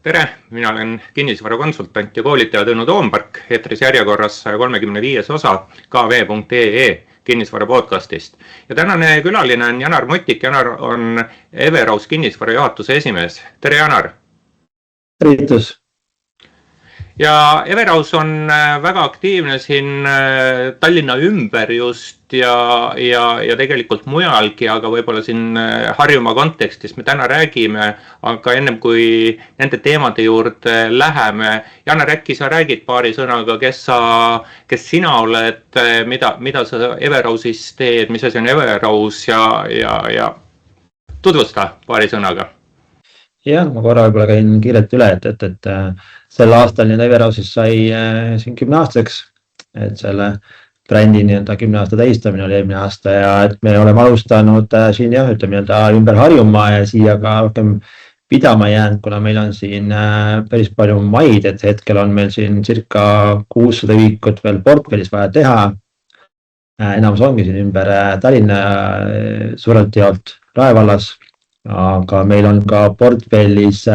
Tere, mina olen kinnisvarakonsultant ja koolitaja Tõnu Toompark, eetris järjekorras 135 osa kv.ee kinnisvara podcastist. Ja tänane külaline on Janar Mutik. Janar on Everaus kinnisvara juhatuse esimees. Tere, Janar! Tervitus! Ja Everaus on väga aktiivne siin Tallinna ümber just ja tegelikult mujalgi, aga võib-olla siin Harjumaa kontekstis me täna räägime, aga ennem kui nende teemade juurde läheme, Janar, äkki sa räägid paari sõnaga, kes sina oled, mida sa Everausis teed, mis asi on Everaus ja tutvusta paari sõnaga. Jah, ma korra võib-olla käin kiirelt üle, et sel aastal Everausis sai siin 10 aastaks, et selle brändi 10 aasta tähistamine oli eelmine aasta ja et me oleme alustanud siin ümber Harjumaa ja siia ka rohkem pidama jäänud, kuna meil on siin päris palju maid, et hetkel on meil siin circa 600 ühikut veel portfellis vaja teha. Enamus ongi siin ümber Tallinna suurelt jaolt Rae vallas. Aga meil on ka portfellis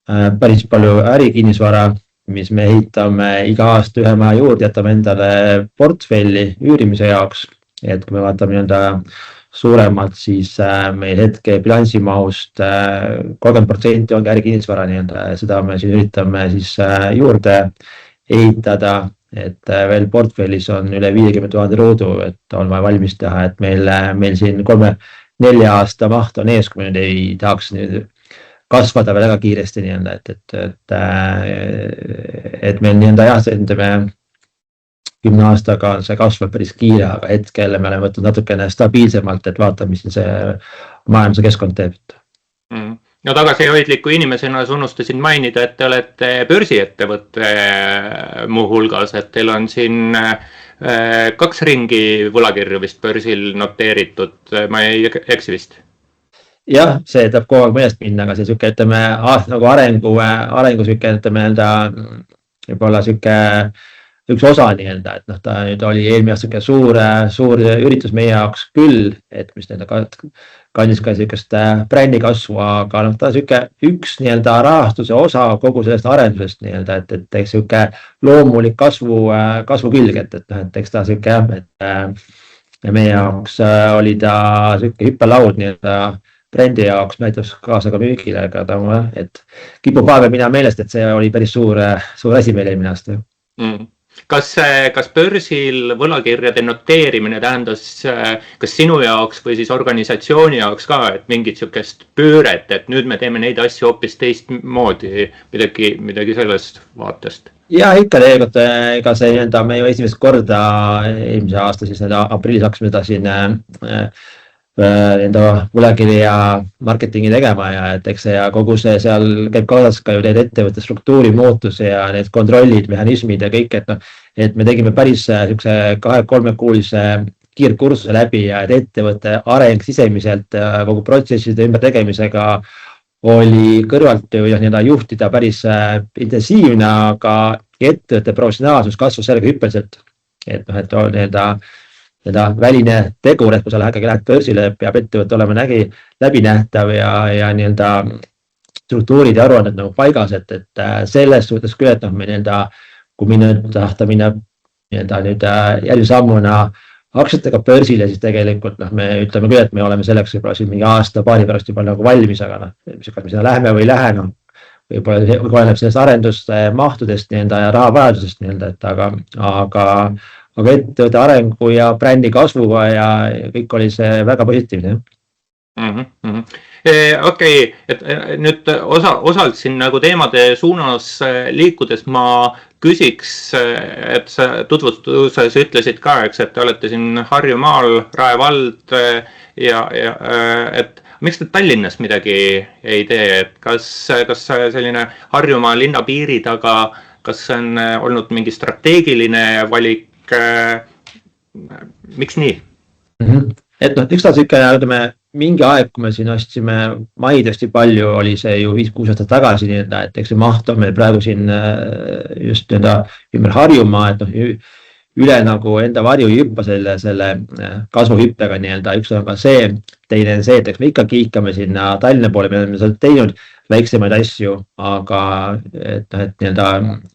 päris palju ärikinnisvara, mis me ehitame iga aasta ühe maja juurde, jätame endale portfelli üürimise jaoks. Et kui me vaatame suuremalt, siis meil hetke bilansimahust 30% ongi ärikinnisvara, seda me siin üritame siis juurde ehitada, et veel portfellis on üle 50 000 ruudu, et on vaja valmis teha, et meil siin 3-4 aasta maht on ees, kui me nüüd ei tahaks kasvada veel väga kiiresti, et meil jah, 10 aastaga on see kasvab päris kiire, aga hetkel me oleme võtnud natukene stabiilsemalt, et vaatame, mis see majanduse keskkond teeb. No tagasihoidliku inimesena unustasin mainida, et te olete börsiettevõtte muuhulgas, et teil on siin 2 ringi võlakirju vist börsil noteeritud, ma ei eksi vist? Jah, see tahab kogu aeg meelest minna, aga see nagu arengu võib-olla üks osa, et ta nüüd oli eelmine aasta suur üritus meie jaoks küll, et mis kandis ka sellist brändi kasvu, aga ta üks rahastuse osa kogu sellest arendusest, et loomulik kasvu külg, et eks ta ja meie jaoks oli ta hüppelaud brändi jaoks, näitas kaasa ka müügile, et kipub aega minna meelest, et see oli päris suur asi meil eelmine aasta. Kas börsil võlakirjade noteerimine tähendas kas sinu jaoks või siis organisatsiooni jaoks ka, et mingit sellist pööret, et nüüd me teeme neid asju hoopis teistmoodi, midagi sellest vaatest? Ja ikka tegelikult, ega see me ju esimest korda eelmise aasta siis aprillis hakkasime seda siin enda võlakirja marketingi tegema ja et eks see kogu see seal käib kaasas ka ju need ettevõtte struktuuri muutuse ja need kontrollid, mehhanismid ja kõik, et me tegime päris 2-3 kuulise kiirkursuse läbi ja et ettevõtte areng sisemiselt kogu protsesside ümbertegemisega oli kõrvalt juhtida päris intensiivne, aga ettevõtte professionaalsus kasvas sellega hüppeliselt, et väline tegur, et kui sa lähed börsile, peab ettevõte olema läbinähtav ja struktuurid ja aruanded paigas, et selles suhtes küll, et kui minna järgmise sammuna aktsiatega börsile, siis tegelikult me ütleme küll, et me oleme selleks võib-olla siin mingi aasta-paari pärast juba valmis, aga kas me sinna läheme või ei lähe, võib-olla oleneb sellest arendusmahtudest ja rahavajadusest, aga ettevõtte arengu ja brändi kasvuga ja kõik oli see väga positiivne. Okei, et nüüd osalt siin nagu teemade suunas liikudes ma küsiks, et sa tutvustuses ütlesid ka, et te olete siin Harjumaal, Rae vald ja et miks te Tallinnas midagi ei tee, et kas selline Harjumaa linna piiri taga, kas see on olnud mingi strateegiline valik, miks nii? Et üks mingi aeg, kui me siin ostsime maid hästi palju, oli see ju 5-6 aastat tagasi, et eks see maht on meil praegu siin just ümber Harjumaa, et üle nagu enda varju ei hüppa selle kasvuhüppega, üks on ka see, teine on see, et eks me ikka kiikame sinna Tallinna poole, me oleme sealt teinud väiksemaid asju, aga et nii-öelda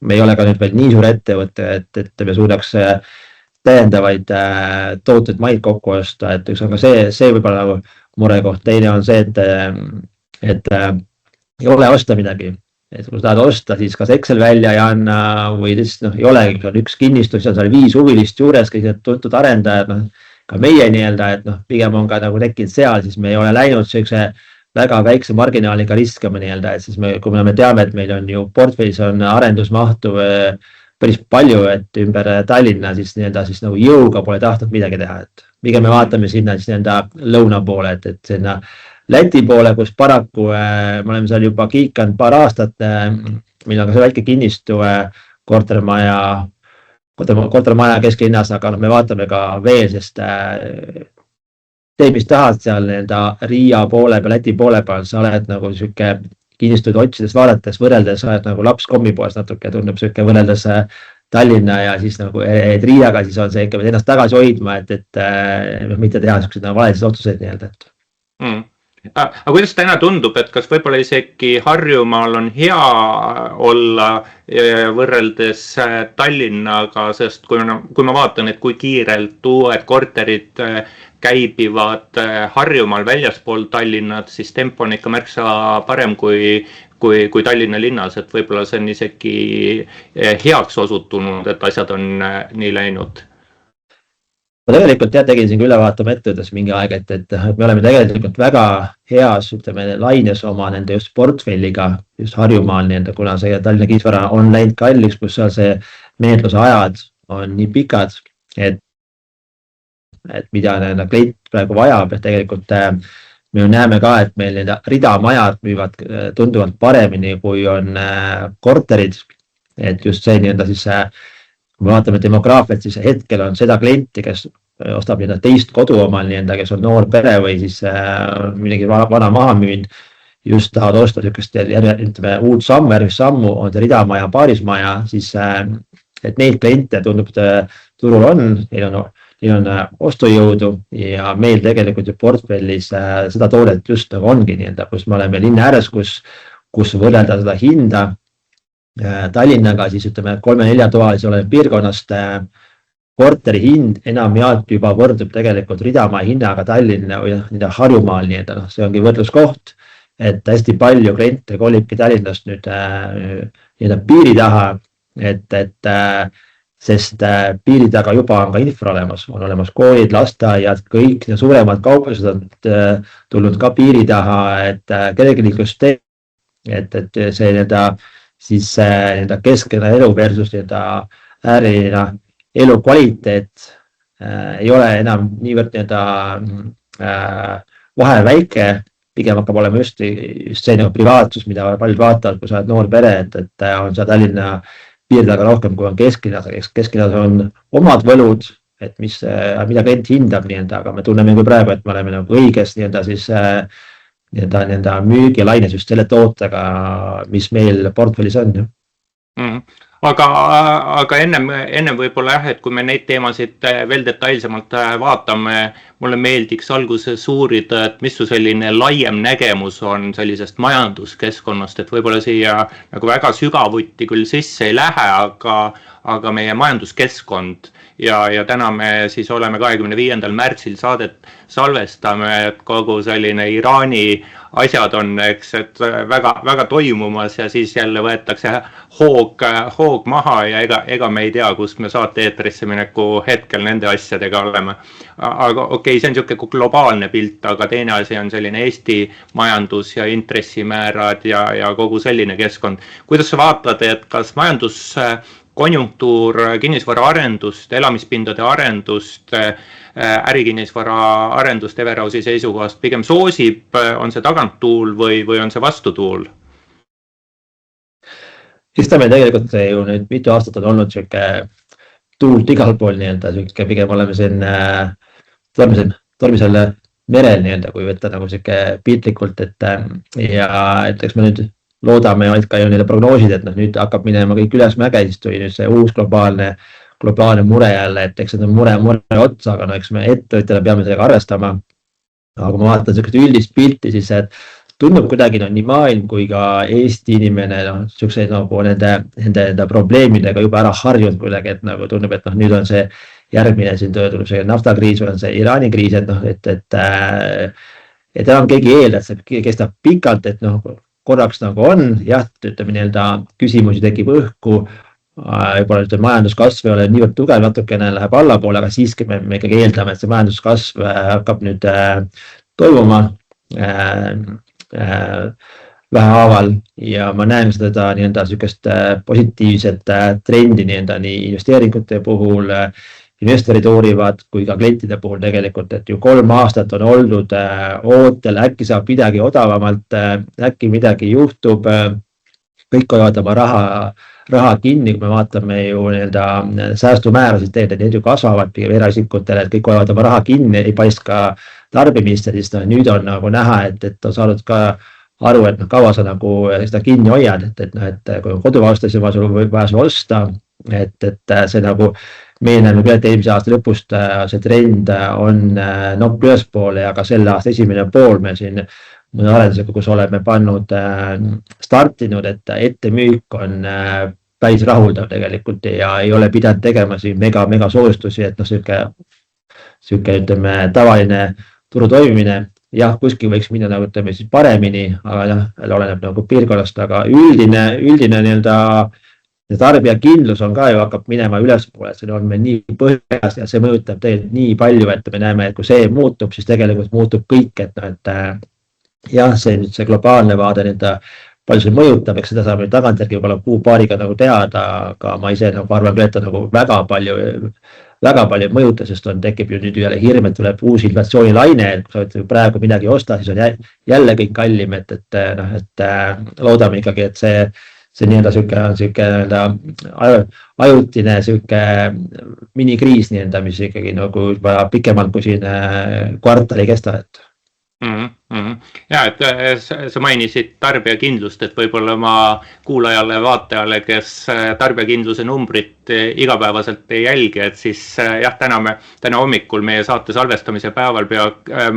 me ei ole ka nüüd veel nii suur ettevõte, et me suudaks täiendavaid tooteid maid kokku osta, et üks on ka see võib-olla nagu murekoht. Teine on see, et ei ole osta midagi, et kui sa tahad osta, siis kas Excel välja ei anna või lihtsalt ei olegi, kui on üks kinnistus ja seal 5 huvilist juures, kõik need tuntud arendajad, ka meie nii-öelda, et pigem on ka nagu tekkinud seal, siis me ei ole läinud sellise väga väikse marginaaliga riskama nii-öelda, et siis kui me teame, et meil on ju portfellis on arendusmahtu päris palju, et ümber Tallinna siis nii-öelda siis nagu jõuga pole tahtnud midagi teha, et pigem me vaatame sinna siis nii-öelda lõuna poole, et sinna Läti poole, kus paraku me oleme seal juba kiikanud paar aastat, meil on ka see väike kinnistu kortermaja kesklinnas, aga me vaatame ka veel, sest tee, mis tahad seal nii-öelda Riia poole peal, Läti poole peal, sa oled nagu siuke kinnistuid otsides vaadates, võrreldes oled nagu laps kommi poes natuke, tundub siuke võrreldes Tallinna ja siis nagu Riiaga, siis on see ikka ennast tagasi hoidma, et mitte teha siukseid valesid otsuseid nii-öelda. Aga kuidas täna tundub, et kas võib-olla isegi Harjumaal on hea olla võrreldes Tallinnaga, sest kui ma vaatan, et kui kiirelt uued korterid käibivad Harjumaal väljaspool Tallinnat, siis tempo on ikka märksa parem kui Tallinna linnas, et võib-olla see on isegi heaks osutunud, et asjad on nii läinud. Ma tegelikult tegin siin ülevaatama ettevõttes mingi aeg, et me oleme tegelikult väga heas, ütleme, laines oma nende just portfelliga, just Harjumaal nii-öelda, kuna see Tallinna kinnisvara on läinud kalliks, kus seal see menetluse ajad on nii pikad, et mida klient praegu vajab, et tegelikult me näeme ka, et meil ridamajad müüvad tunduvalt paremini, kui on korterid, et just see nii-öelda siis kui me vaatame demograafiat, siis hetkel on seda klienti, kes ostab teist kodu omal, kes on noor pere või siis midagi vana maha müünud, just tahavad osta uut sammu, järgmist sammu, on see ridamaja, paarismaja, siis et neid kliente tundub, turul on, neil on ostujõudu ja meil tegelikult ju portfellis seda toodet just nagu ongi nii-öelda, kus me oleme linna ääres, kus võrrelda seda hinda Tallinnaga, siis ütleme 3-4 toalise oleme piirkonnast korteri hind enamjaolt juba võrdub tegelikult ridamaja hinnaga Tallinna või Harjumaal nii-öelda, see ongi võrdluskoht, et hästi palju kliente kolibki Tallinnast nüüd piiri taha, sest piiri taga juba on ka infra olemas, on olemas koolid, lasteaiad, kõik suuremad kauplused on tulnud ka piiri taha, et kergliiklustee, et see siis keskene elu versus ääreline elukvaliteet ei ole enam niivõrd vahe väike, pigem hakkab olema just see privaatsus, mida paljud vaatavad, kui sa oled noor pere, et on seal Tallinna piirdaga rohkem, kui on kesklinnas, kesklinnas on omad võlud, et mida klient hindab nii-öelda, aga me tunneme kui praegu, et me oleme nagu õiges siis müügilaines just selle tootega, mis meil portfellis on. Aga ennem võib-olla jah, et kui me neid teemasid veel detailsemalt vaatame, mulle meeldiks alguses uurida, et mis su selline laiem nägemus on sellisest majanduskeskkonnast, et võib-olla siia nagu väga sügavuti küll sisse ei lähe, aga meie majanduskeskkond ja täna me siis oleme 25. märtsil saadet salvestame, et kogu selline Iraani asjad on, eks, et väga toimumas ja siis jälle võetakse hoog maha ja ega me ei tea, kus me saate eetrisse mineku hetkel nende asjadega oleme. Aga okei, see on niisugune globaalne pilt, aga teine asi on selline Eesti majandus ja intressimäärad ja kogu selline keskkond. Kuidas sa vaatad, et kas majanduskonjunktuur, kinnisvara arendust, elamispindade arendust, ärikinnisvara arendust Everausi seisukohast pigem soosib, on see taganttuul või on see vastutuul? Siis ta meil tegelikult ju nüüd mitu aastat on olnud tuult igal pool nii-öelda, pigem oleme siin tormisel merel nii-öelda, kui võtta nagu piltlikult, ja eks me nüüd loodame ka ju neile prognoosid, et nüüd hakkab minema kõik üles mäge, siis tuli nüüd see uus globaalne mure jälle, et eks see on mure otsa, aga eks me ettevõtjale peame sellega arvestama. Aga kui ma vaatan üldist pilti, siis tundub kuidagi nii maailm kui ka Eesti inimene siukseid nagu nende probleemidega juba ära harjunud kuidagi, et nagu tundub, et nüüd on see järgmine siin tuleb see naftakriis või on see Iraani kriis, et enam keegi eeldab, et see kestab pikalt, et korraks nagu on, jah, ütleme küsimusi tekib õhku, võib-olla majanduskasv ei ole niivõrd tugev, natukene läheb allapoole, aga siiski me ikkagi eeldame, et see majanduskasv hakkab nüüd toimuma vähehaaval ja ma näen seda sükest positiivset trendi nii investeeringute puhul, investorid uurivad kui ka klientide puhul tegelikult, et ju 3 aastat on oldud ootel, äkki saab midagi odavamalt, äkki midagi juhtub, kõik hoiavad oma raha kinni, kui me vaatame ju säästumäärasid, need ju kasvavad eraisikutel, et kõik hoiavad oma raha kinni, ei paista ka tarbimist, siis nüüd on nagu näha, et on saanud ka aru, et kaua sa nagu seda kinni hoiad, et kui on kodu vastu, siis on vaja sul osta, et see nagu meil näeme küll, et eelmise aasta lõpust see trend on nopp ülespoole ja ka selle aasta esimene pool me siin mõne arendusega, kus oleme pannud startinud, et ettemüük on päris rahuldav tegelikult ja ei ole pidanud tegema siin mega soostusi, et siuke ütleme tavaline turu toimimine, jah, kuskil võiks minna nagu ütleme siis paremini, aga jah, oleneb nagu piirkonnast, aga üldine tarbijakindlus on ka ju hakkab minema ülespoole, see on meil nii põhjas ja see mõjutab tegelikult nii palju, et me näeme, et kui see muutub, siis tegelikult muutub kõik, et jah, see globaalne vaade palju see mõjutab, eks seda saab tagantjärgi võib-olla kuu-paariga nagu teada, aga ma ise nagu arvan küll, et ta nagu väga palju mõjuta, sest tekib ju nüüd jälle hirm, et tuleb uus inflatsioonilaine, et kui sa võid praegu midagi osta, siis on jälle kõik kallim, et loodame ikkagi, et see siuke ajutine siuke minikriis mis ikkagi nagu juba pikemalt kui siin kvartali kesta, et. Ja, et sa mainisid tarbijakindlust, et võib-olla ma kuulajale, vaatajale, kes tarbijakindluse numbrit igapäevaselt ei jälgi, et siis jah, täna hommikul meie saate salvestamise päeval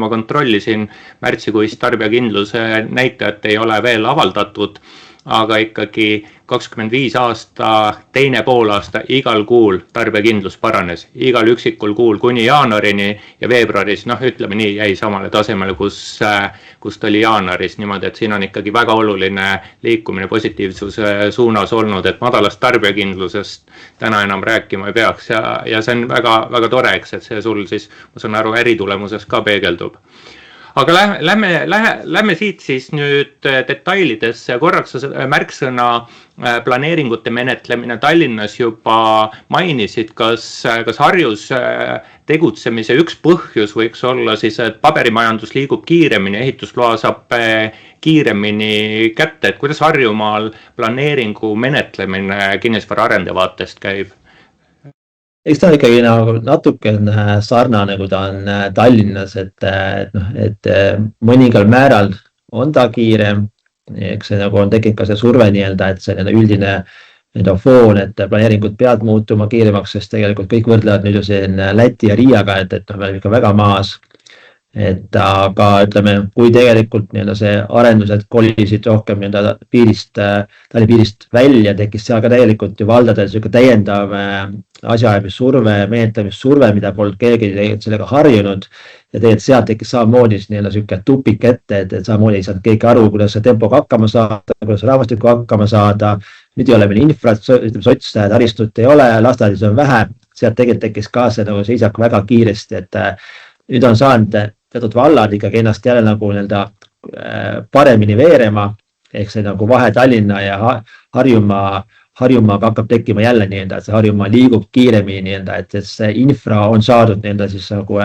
ma kontrollisin märtsikuist tarbijakindluse näitajat ei ole veel avaldatud, aga ikkagi 25 aasta, teine poolaasta igal kuul tarbijakindlus paranes, igal üksikul kuul kuni jaanuarini ja veebruaris, ütleme nii, jäi samale tasemele, kus ta oli jaanuaris, niimoodi, et siin on ikkagi väga oluline liikumine positiivsuse suunas olnud, et madalast tarbijakindlusest täna enam rääkima ei peaks ja see on väga tore, eks, et see sul siis, ma saan aru, äritulemuses ka peegeldub. Aga lähme siit siis nüüd detailidesse, korraks märksõna planeeringute menetlemine Tallinnas juba mainisid, kas Harjus tegutsemise üks põhjus võiks olla siis, et paberimajandus liigub kiiremini, ehitusloa saab kiiremini kätte, et kuidas Harjumaal planeeringu menetlemine kinnisvara arendaja vaatest käib? Eks ta ikkagi nagu natuke sarnane, kui ta on Tallinnas, et mõningal määral on ta kiirem, eks see nagu on tekkinud ka see surve et see üldine foon, et planeeringud peavad muutuma kiiremaks, sest tegelikult kõik võrdlevad nüüd ju siin Läti ja Riiaga, et me oleme ikka väga maas. Aga ütleme, kui tegelikult see arendused kolisid rohkem Tallinna piirist välja, tekkis seal ka tegelikult ju valdadel siuke täiendav asjaajamissurve, menetlemissurve, mida polnud keegi sellega harjunud ja tegelikult sealt tekkis samamoodi siuke tupik ette, et samamoodi ei saanud keegi aru, kuidas see tempoga hakkama saada, kuidas raamastiku hakkama saada. Nüüd ei ole meil infrat, sotsiaaltaristut ei ole, lasteaedades on vähe, sealt tegelikult tekkis ka see seisak väga kiiresti, et nüüd on saanud teatud vallad ikkagi ennast jälle nagu paremini veerema, ehk see nagu vahe Tallinna ja Harjumaaga hakkab tekkima jälle et see Harjumaa liigub kiiremini et see infra on saadud siis nagu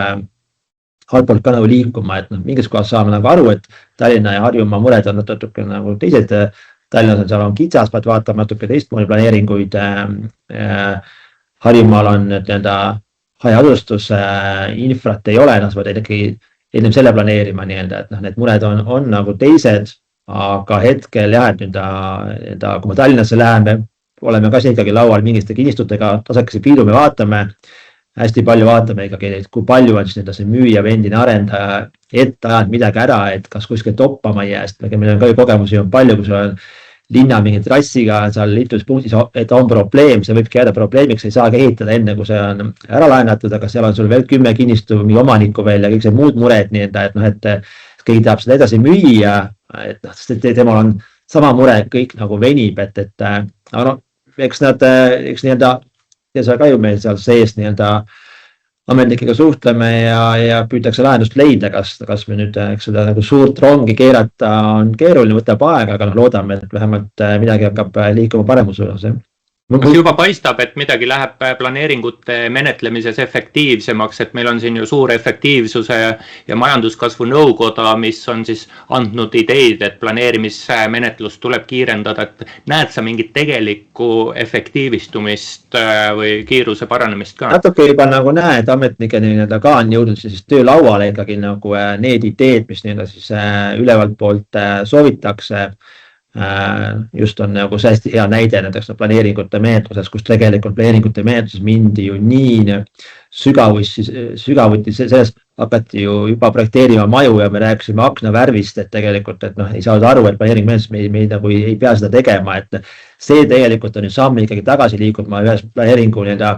altpoolt ka nagu liikuma, et mingis kohas saame nagu aru, et Tallinna ja Harjumaa mured on natuke nagu teised, Tallinnas seal on kitsas, pead vaatama natuke teistmoodi planeeringuid, Harjumaal on hajaastustus, infrat ei ole, sa pead ikkagi ennem selle planeerima et need mured on nagu teised, aga hetkel jah, et kui me Tallinnasse läheme, oleme ka siin ikkagi laual mingiste kinnistutega, tasakesi piilume, vaatame, hästi palju vaatame ikkagi, kui palju on siis see müüja või endine arendaja et ajad midagi ära, et kas kuskil toppama ei jää, sest meil on ka ju kogemusi on palju, kui sul on linna mingi trassiga seal liitumispunktis, et on probleem, see võibki jääda probleemiks, ei saagi ehitada enne, kui see on ära laenatud, aga seal on sul veel 10 kinnistu mingi omanikku veel ja kõik see muud mured, nii et noh, et keegi tahab seda edasi müüa, et noh, sest temal on sama mure, et kõik nagu venib, et aga noh, eks nii-öelda, ja sa ka ju meil seal sees nii-öelda ametnikega suhtleme ja püütakse lahendust leida, kas me nüüd, eks seda nagu suurt rongi keerata on keeruline, võtab aega, aga noh, loodame, et vähemalt midagi hakkab liikuma paremuse osas. Kas juba paistab, et midagi läheb planeeringute menetlemises efektiivsemaks, et meil on siin ju suur efektiivsuse ja majanduskasvu nõukoda, mis on siis andnud ideid, et planeerimismenetlust tuleb kiirendada, et näed sa mingit tegelikku efektiivistumist või kiiruse paranemist ka? Natuke juba nagu näed, ametnike nii-öelda ka on jõudnud siis töölauale ikkagi nagu need ideed, mis nii-öelda siis ülevalt poolt soovitakse. Just on nagu see hästi hea näide näiteks planeeringute menetluses, kus tegelikult planeeringute menetluses mindi ju nii sügavuti sellest hakati ju juba projekteerima maju ja me rääkisime aknavärvist, et tegelikult, et noh, ei saanud aru, et planeeringumenetluses me nagu ei pea seda tegema, et see tegelikult on ju samm ikkagi tagasi liikuma ühes planeeringu nii-öelda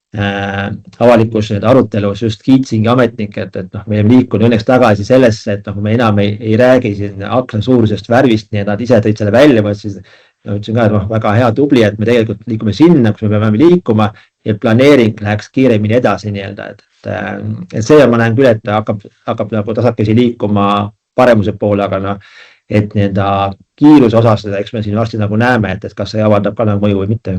avalikus arutelus just kiitsingi ametnikke, et noh, me oleme liikunud õnneks tagasi sellesse, et noh, me enam ei räägi siin akna suurusest värvist, nii et nad ise tõid selle välja, ma ütlesin ka, et noh, väga hea tubli, et me tegelikult liikume sinna, kus me peame liikuma, et planeering läheks kiiremini edasi nii-öelda, et see ma näen küll, et hakkab nagu tasakesi liikuma paremuse poole, aga noh, et nii-öelda kiiruse osas, eks me siin varsti nagu näeme, et kas see avaldab ka nagu mõju või mitte.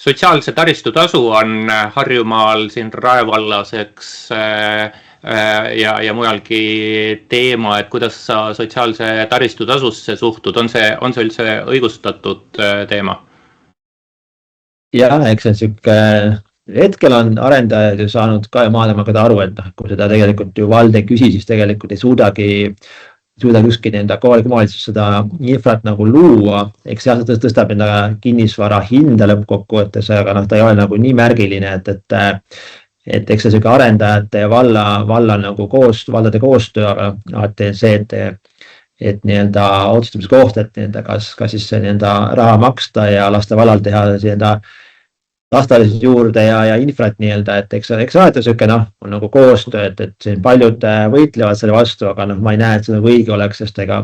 Sotsiaalse taristutasu on Harjumaal siin Rae vallas, eks, ja mujalgi teema, et kuidas sa sotsiaalse taristutasusse suhtud, on see üldse õigustatud teema? Jah, eks see on siuke, hetkel on arendajad ju saanud ka maailmaga aru, et kui seda tegelikult ju vald ei küsi, siis tegelikult ei suudagi ükski nende kohalik omavalitsus seda infrat nagu luua, eks seal tõstab enda kinnisvara hinda lõppkokkuvõttes, aga noh, ta ei ole nagu nii märgiline, et eks see siuke arendajate ja valla nagu valdade koostöö, aga alati see, et nii-öelda otsustamiskoht, et nii-öelda kas siis nii-öelda raha maksta ja lasta vallal teha nii-öelda lastalised juurde ja infrat nii-öelda, et eks alati siuke noh, on nagu koostöö, et siin paljud võitlevad selle vastu, aga noh, ma ei näe, et see nagu õige oleks, sest ega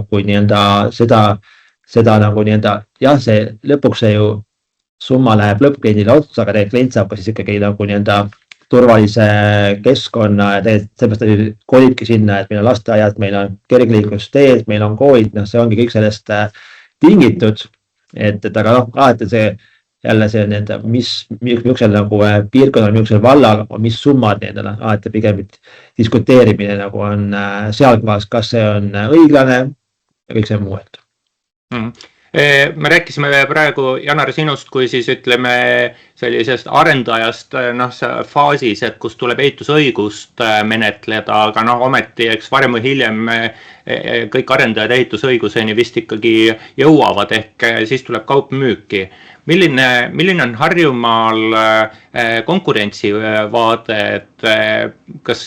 kui nii-öelda seda nagu nii-öelda, jah, see lõpuks see ju summa läheb lõppkliendile otsa, aga tegelikult klient saab ka siis ikkagi nagu nii-öelda turvalise keskkonna ja tegelikult seepärast ta kolibki sinna, et meil on lasteaiad, meil on kergliiklusteed, meil on koolid, noh, see ongi kõik sellest tingitud, et aga noh, alati see jälle see nii-öelda, millisel nagu piirkonnal, millisel vallal, mis summad nii-öelda, alati pigem diskuteerimine nagu on sealkohas, kas see on õiglane ja kõik see muu. Me rääkisime praegu, Janar, sinust kui siis ütleme sellisest arendajast faasis, et kus tuleb ehitusõigust menetleda, aga noh, ometi eks varem või hiljem kõik arendajad ehitusõiguseni vist ikkagi jõuavad, ehk siis tuleb kaup müüki. Milline on Harjumaal konkurentsivaade, et kas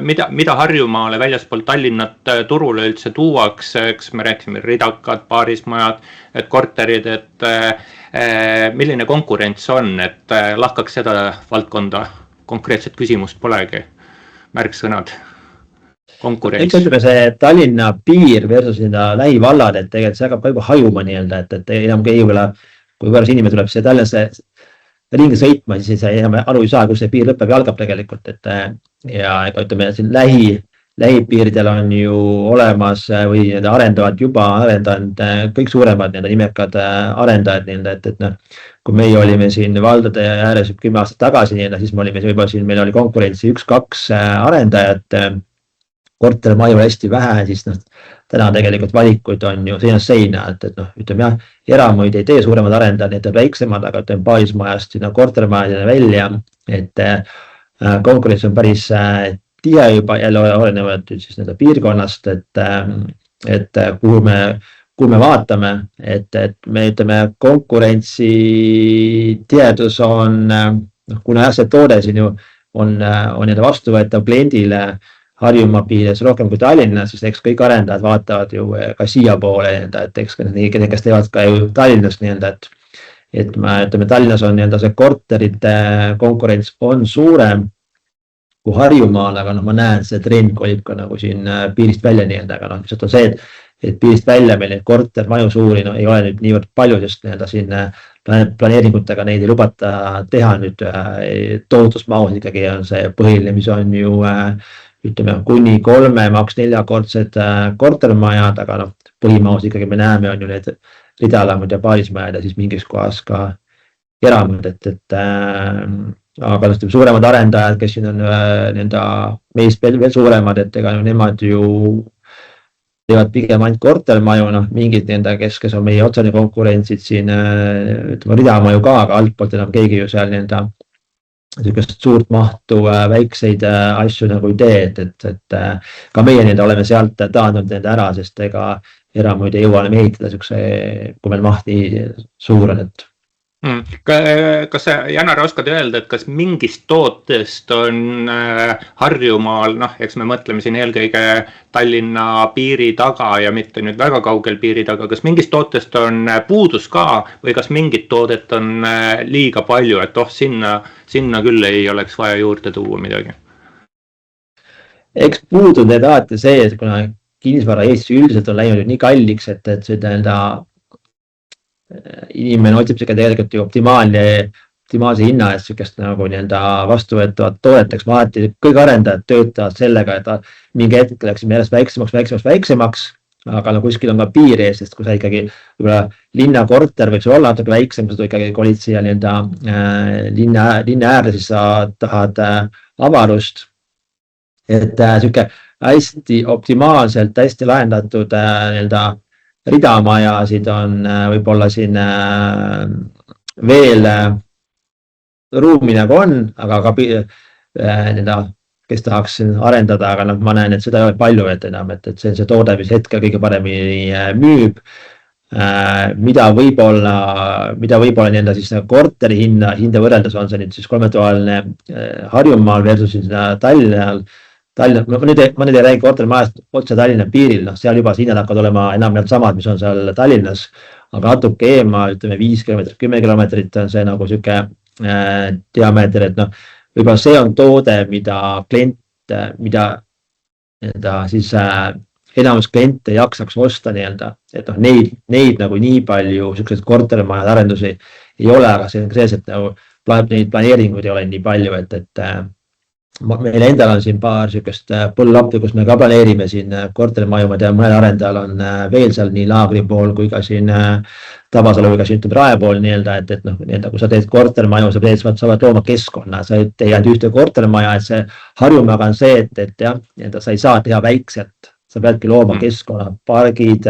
mida Harjumaale väljaspool Tallinnat turule üldse tuuakse, eks me rääkisime ridakad, paarismajad, et korterid, et milline konkurents on, et lahkaks seda valdkonda, konkreetset küsimust polegi, märksõnad, konkurents. Eks ütleme see Tallinna piir versus lähivallad, et tegelikult see hakkab ka juba hajuma nii-öelda, et enam keegi kui võrras inimene tuleb see Tallinnasse ringi sõitma, siis ei aru ei saa, kus see piir lõpeb ja algab tegelikult, ja ega ütleme siin lähipiiridel on ju olemas või arendavad juba arendanud kõik suuremad nimekad arendajad, et noh, kui meie olime siin valdade ääres 10 aastat tagasi, siis me olime juba siin, meil oli konkurentsi 1-2 arendajat, kortermaju hästi vähe, siis noh, täna tegelikult valikuid on ju seinast seina, et noh, ütleme jah, eramuid ei tee suuremad arendajad, need on väiksemad, aga ütleme paarismajast sinna kortermajadele välja, et konkurents on päris tihe juba, jälle olenevalt siis nende piirkonnast, et kuhu me vaatame, et me ütleme konkurentsi tihedus on, kuna jah, see toode siin ju on vastuvõetav kliendile, Harjumaa piires rohkem kui Tallinnas, siis eks kõik arendajad vaatavad ju ka siia poole, et eks kes teevad ka ju Tallinnas nii-öelda, et ütleme, Tallinnas on nii-öelda see korterite konkurents on suurem kui Harjumaal, aga ma näen, see trend kolib ka nagu siin piirist välja nii-öelda, aga lihtsalt on see, et piirist välja meil neid kortermaju suuri ei ole nüüd niivõrd palju, sest nii-öelda siin planeeringutega neid ei lubata teha nüüd tohutus mahus ikkagi on see põhiline, mis on ju ütleme kuni 3, maks 4-kordsed kortermajad, aga põhimahus ikkagi me näeme on ju need ridalamad ja paarismajad ja siis mingis kohas ka eramud, aga suuremad arendajad, kes siin on meist veel suuremad, et ega nemad ju teevad pigem ainult kortermaju, mingid kes on meie otsene konkurentsid siin, ütleme ridamaju ka, aga altpoolt enam keegi ju seal niisugust suurt mahtu väikseid asju nagu ei tee, et ka meie oleme sealt taandunud ära, sest ega eramuid ei jõua ehitada niisuguse, kui meil maht nii suur on, Kas Janar oskad öelda, et kas mingist tootest on Harjumaal, eks me mõtleme siin eelkõige Tallinna piiri taga ja mitte nüüd väga kaugel piiri taga, kas mingist tootest on puudus ka või kas mingit toodet on liiga palju, et sinna küll ei oleks vaja juurde tuua midagi? Eks puudub need alati see, et kuna kinnisvara Eestis üldiselt on läinud nii kalliks, et see inimene otsib siuke tegelikult ju optimaalse hinna eest siukest nagu vastuvõetavat toodeteks. Ma alati kõik arendajad töötavad sellega, et mingi hetk läksime järjest väiksemaks, aga kuskil on ka piir ees, sest kui sa ikkagi linnakorter võiks olla natuke väiksem, kui sa ikkagi kolid siia linna äärde, siis sa tahad avarust. Et siuke hästi optimaalselt, hästi lahendatud ridamajasid on võib-olla siin veel ruumi nagu on, aga kes tahaks arendada, aga ma näen, et seda ei ole palju enam, et see on see toode, mis hetkel kõige paremini müüb, mida võib-olla siis korteri hinda võrreldes on see nüüd siis 3-toaline Harjumaal versus Tallinnal. Ma nüüd ei räägi kortermajast otse Tallinna piiril, seal juba hinnad hakkavad olema enam-vähem samad, mis on seal Tallinnas, aga natuke eemal, ütleme 5 kilomeetrit, 10 kilomeetrit on see nagu siuke diameeter, et võib-olla see on toode, mida siis enamus kliente jaksaks osta et neid nagu nii palju siukseid kortermajad arendusi ei ole, aga see on sees, et neid planeeringuid ei ole nii palju, et meil endal on siin paar siukest põllappi, kus me ka planeerime siin kortermaju, ma tean, mõnel arendajal on veel seal nii Laagri pool kui ka siin Tabasalu või ka siin Rae pool et kui sa teed kortermaju, sa pead looma keskkonna, sa ei tee ainult ühte kortermaja, et see Harjumaaga on see, et jah, sa ei saa teha väikselt, sa peadki looma keskkonna, pargid,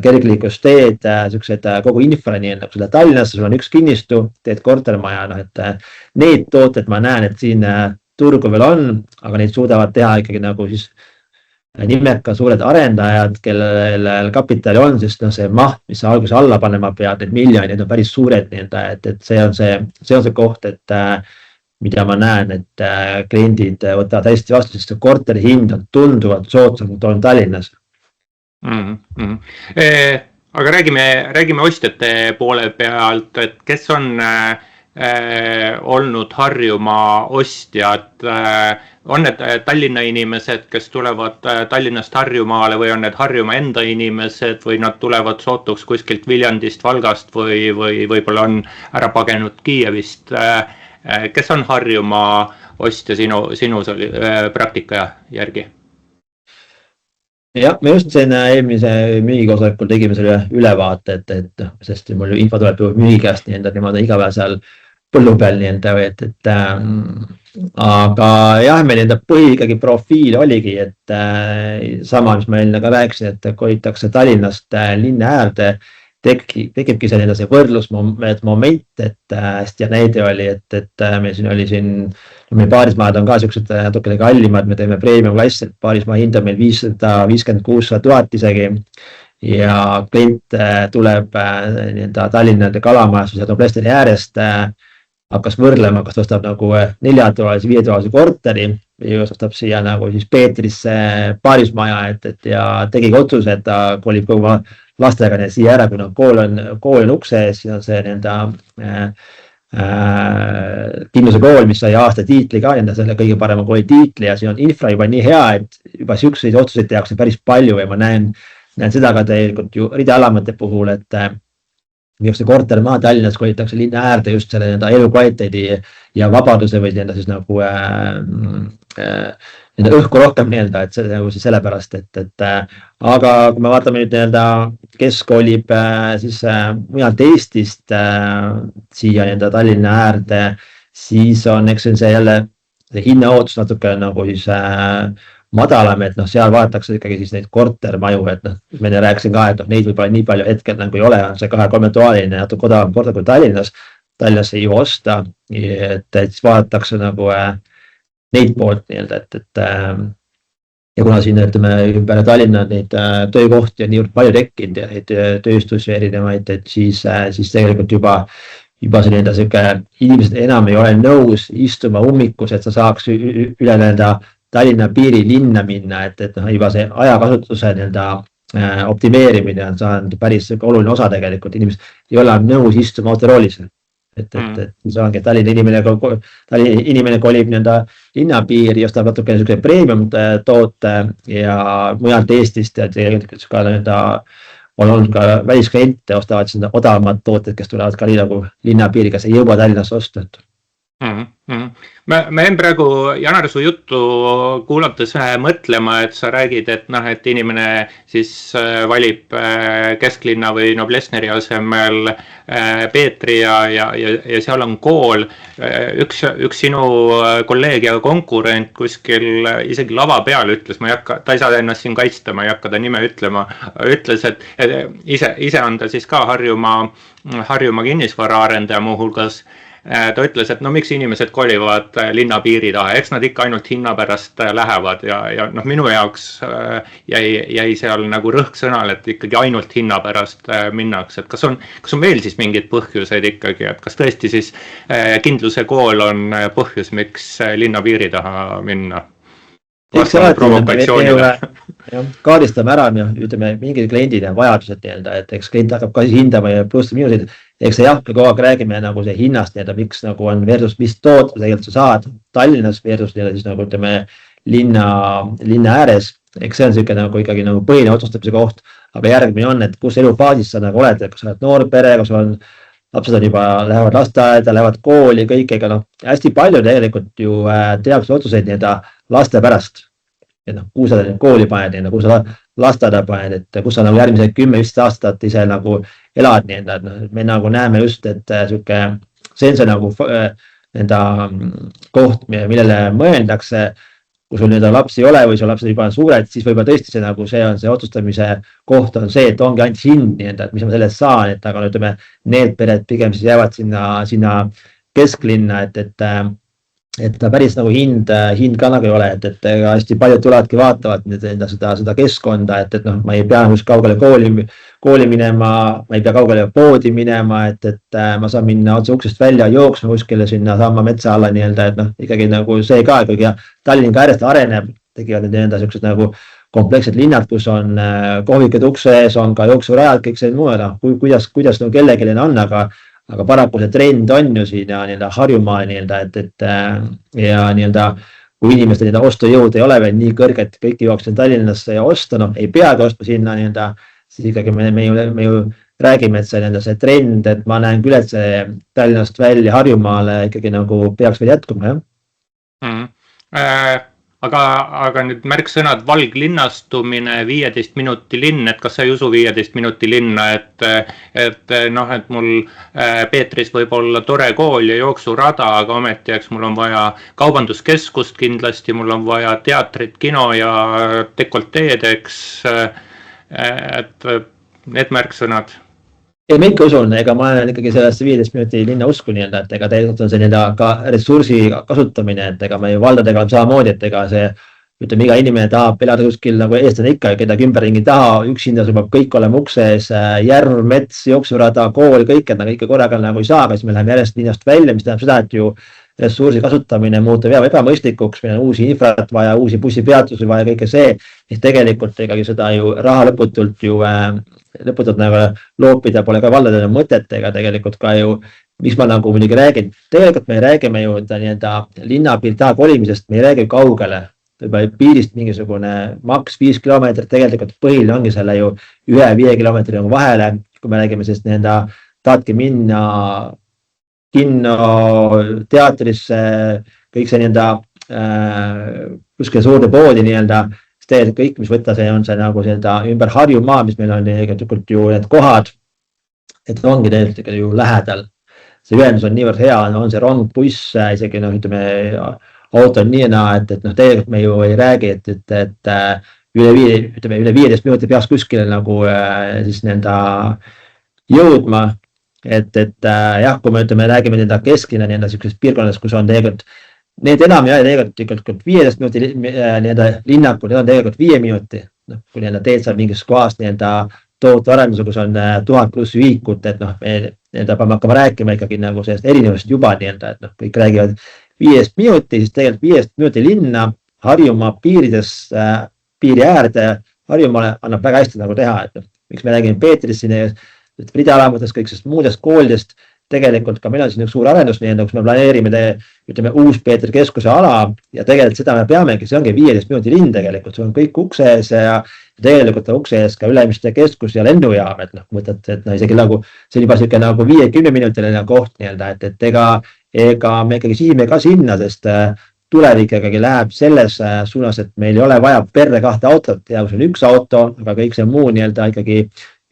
kergliiklusteed, siuksed kogu infra kui seda Tallinnas, sul on üks kinnistu, teed kortermaja, et need tooted ma näen, et siin turgu veel on, aga neid suudavad teha ikkagi nagu siis nimeka suured arendajad, kellel kapitali on, sest see maht, mis sa alguses alla panema pead, need miljonid on päris suured, et see on see koht, et mida ma näen, et kliendid võtavad hästi vastu, sest korteri hind on tunduvalt soodsam, kui on Tallinnas. Aga räägime ostjate poole pealt, et kes on olnud Harjumaa ostjad, on need Tallinna inimesed, kes tulevad Tallinnast Harjumaale või on need Harjumaa enda inimesed või nad tulevad sootuks kuskilt Viljandist, Valgast või võib-olla on ära pagenud Kiievist. Kes on Harjumaa ostja sinu praktika järgi? Jah, me just eelmise müügikoosolekul tegime selle ülevaate, sest mul info tuleb ju müügikäest niimoodi iga päev seal põllu peal aga jah, meil põhi ikkagi profiil oligi, et sama, mis ma enne ka rääkisin, et kolitakse Tallinnast linna äärde, tekibki see võrdlusmoment, et hästi näide oli, et meil siin oli meil paarismajad on ka siuksed natuke kallimad, me teeme premium klass, et paarismaa hind on meil 550-600 000 isegi ja klient tuleb Tallinna kalamajas või Noblessneri äärest, hakkas võrdlema, kas ta ostab nagu 4-toalise, 5-toalise korteri, ostab siia nagu siis Peetrisse paarismaja, et ja tegigi otsuse, et ta kolib kogu lastega siia ära, kuna kool on ukse ees, siis on see Kinnuse kool, mis sai aasta tiitli ka, selle kõige parema kooli tiitli ja siin on infra juba nii hea, et juba siukseid otsuseid tehakse päris palju ja ma näen seda ka tegelikult ju ridealamate puhul, et see kortermaa Tallinnas kolitakse linna äärde just selle elukvaliteedi ja vabaduse või siis nagu õhku rohkem et see nagu siis sellepärast, et aga kui me vaatame nüüd kes kolib siis mujalt Eestist siia Tallinna äärde, siis on, eks see jälle see hinnaootus natuke nagu siis madalam, et seal vaadatakse ikkagi siis neid kortermaju, et ma rääkisin ka, et neid võib-olla nii palju hetkel nagu ei ole, on see 2-3 toaline natuke odavam korda kui Tallinnas ei ju osta, et siis vaadatakse nagu neid poolt et ja kuna siin ütleme ümber Tallinna neid töökohti on nii palju tekkinud ja neid tööstusi erinevaid, et siis tegelikult juba see siuke inimesed enam ei ole nõus istuma ummikus, et sa saaks üle Tallinna piiri linna minna, et juba see ajakasutuse optimeerimine on saanud päris oluline osa tegelikult, inimesed ei ole nõus istuma autoroolis. Et see ongi, et Tallinna inimene kolib linna piiri, ostab natuke premium toote ja mujalt Eestist ja tegelikult ka on olnud ka väliskliente, ostavad odavamad tooted, kes tulevad ka linna piiri, kes ei jõua Tallinnas osta. Ma jäin praegu Janar su juttu kuulates mõtlema, et sa räägid, et inimene siis valib kesklinna või Noblessneri asemel Peetri ja seal on kool. Üks sinu kolleeg ja konkurent kuskil isegi lava peal ütles, ta ei saa ennast siin kaitsta, ma ei hakka ta nime ütlema, ütles, et ise on ta siis ka Harjumaa kinnisvaraarendaja muuhulgas. Ta ütles, et miks inimesed kolivad linna piiri taha, eks nad ikka ainult hinna pärast lähevad ja minu jaoks jäi seal nagu rõhk sõnal, et ikkagi ainult hinna pärast minnakse, et kas on veel siis mingid põhjuseid ikkagi, et kas tõesti siis kindluse kool on põhjus, miks linna piiri taha minna? Kaardistame ära, ütleme mingid kliendid ja vajadused, et eks klient hakkab ka hindama ja pluss miinuseid, eks see kogu aeg räägime nagu see hinnast, miks nagu on versus, mis toot tegelikult sa saad Tallinnas versus siis nagu ütleme linna ääres, eks see on siuke nagu ikkagi nagu põhiline otsustamise koht, aga järgmine on, et kus elufaasis sa nagu oled, kas sa oled noor pere, kas on lapsed on juba, lähevad lasteaeda, lähevad kooli, kõik, hästi palju tegelikult ju tehakse otsuseid laste pärast. Et kuhu sa kooli paned, kuhu sa lasteaeda paned, et kus sa nagu järgmised 10-15 aastat ise nagu elad, me nagu näeme just, et see on see nagu koht, millele mõeldakse, kui sul lapsi ei ole või sul lapsed juba on suured, siis võib-olla tõesti see on see otsustamise koht on see, et ongi ainult hind, et mis ma sellest saan, et aga ütleme, need pered pigem siis jäävad sinna kesklinna, et ta päris nagu hind ka nagu ei ole, et hästi paljud tulevadki vaatavad seda keskkonda, et ma ei pea just kaugele kooli minema, ma ei pea kaugele poodi minema, et ma saan minna otse uksest välja jooksma kuskile sinna samma metsa alla et ikkagi nagu see ka, kuigi Tallinn ka järjest areneb, tegivad need siuksed nagu komplekssed linnad, kus on kohvikud ukse ees, on ka jooksurajad, kõik see muu, kuidas nagu kellelegi on, aga paraku see trend on ju siin Harjumaal, et ja kui inimeste ostujõud ei ole veel nii kõrge, et kõik jooksid Tallinnasse ja osta, ei peagi ostma sinna, siis ikkagi me ju räägime, et see trend, et ma näen küll, et see Tallinnast välja Harjumaale ikkagi nagu peaks veel jätkuma, jah. Aga nüüd märksõnad valglinnastumine, 15 minuti linn, et kas sa ei usu 15 minuti linna, et mul Peetris võib olla tore kool ja jooksurada, aga ometi mul on vaja kaubanduskeskust kindlasti, mul on vaja teatrit, kino ja dekolteed, et need märksõnad. Ei, ma ikka usun, ega ma olen ikkagi sellesse 15 minuti linna usku, et ega tegelikult on see ka ressursi kasutamine, et ega me ju valdadega samamoodi, et ega see, ütleme, iga inimene tahab elada kuskil nagu eestlane ikka, kedagi ümberringi taha, üksinda sul peab kõik olema ukse ees, järv, mets, jooksurada, kool, kõik, et ikka korraga nagu ei saa, aga siis me läheme järjest linnast välja, mis tähendab seda, et ju ressursi kasutamine muutub ebamõistlikuks, meil on uusi infrat vaja, uusi bussipeatusi vaja, kõike see, mis tegelikult ikkagi seda ju raha lõputult nagu loopida pole ka valdadel mõtet ega tegelikult ka ju, miks ma nagu muidugi räägin, tegelikult me räägime ju nii-öelda linnapiiri taha kolimisest, me ei räägi kaugele, piirist mingisugune maks 5 kilomeetrit, tegelikult põhiline ongi selle ju 1-5 kilomeetri nagu vahele, kui me räägime sellest nii-öelda tahtki minna kinno, teatrisse, kõik see nii-öelda kuskile suurde poodi nii-öelda, siis tegelikult kõik, mis võtta, see on see nagu nii-öelda ümber Harjumaa, mis meil on tegelikult ju need kohad, et ongi tegelikult ju lähedal. See ühendus on niivõrd hea, on see rong, buss, isegi ütleme, auto on nii ja naa, et tegelikult me ju ei räägi, et üle 15 minuti peaks kuskile nagu siis nii-öelda jõudma. Et jah, kui me räägime nii-öelda keskline nii-öelda sellisest piirkonnast, kus on tegelikult, need enam ei ole tegelikult 15 minuti nii-öelda linnakud, need on tegelikult 5 minuti. Kui nii-öelda teed saab mingist kohast nii-öelda toote arenduse, kus on 1000+ ühikut, et nii-öelda peame hakkama rääkima ikkagi nagu sellest erinevust juba nii-öelda, et kõik räägivad 5 minuti, siis tegelikult 5 minuti linna Harjumaa piirides, piiri äärde Harjumaale annab väga hästi nagu teha, et miks me räägime Peetrist siin ridaelamutest, kõiksest muudest koolidest, tegelikult ka meil on siin üks suur arendus, kus me planeerime Uus-Peetri keskuse ala ja tegelikult seda me peamegi, see ongi 15 minuti linn tegelikult, see on kõik ukse ees ja tegelikult ukse ees ka Ülemiste keskus ja lennujaam, et mõtled, et isegi nagu see on juba selline nagu 50 minutiline koht nii-öelda, et ega me ikkagi siime ka sinna, sest tulevik ikkagi läheb selles suunas, et meil ei ole vaja perre 2 autot ja kui see on 1 auto, aga kõik see muu nii-öelda ikkagi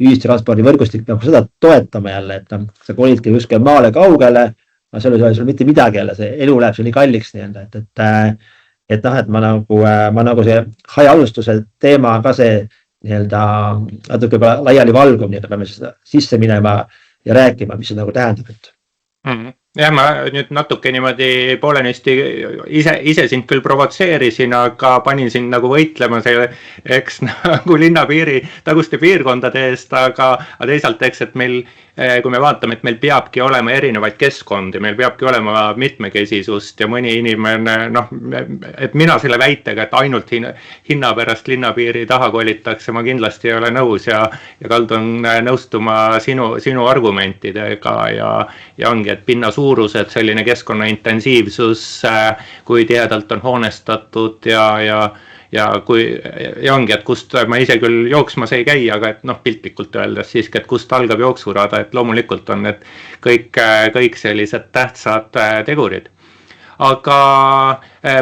ühistranspordi võrgustik nagu seda toetama jälle, et sa kolidki kuskil maale kaugele, aga seal ei ole sul mitte midagi jälle, see elu läheb sul nii kalliks nii-öelda, et ma nagu see hajaasustuse teema ka see nii-öelda natuke laiali valgum, nii et peame sisse minema ja rääkima, mis see nagu tähendab, et. Ja ma nüüd natuke niimoodi poolenisti ise sind küll provotseerisin, aga panin sind nagu võitlema selle, eks nagu linnapiiri taguste piirkondade eest, aga teisalt eks, et meil, kui me vaatame, et meil peabki olema erinevaid keskkondi, meil peabki olema mitmekesisust ja mõni inimene, et mina selle väitega, et ainult hinna pärast linnapiiri taha kolitakse, ma kindlasti ei ole nõus ja kaldun nõustuma sinu argumentidega ja ongi, et pinna suurused, selline keskkonna intensiivsus, kui tihedalt on hoonestatud ja ongi, et kust ma ise küll jooksmas ei käi, aga et piltlikult öeldes siiski, et kust algab jooksurada, et loomulikult on need kõik sellised tähtsad tegurid. Aga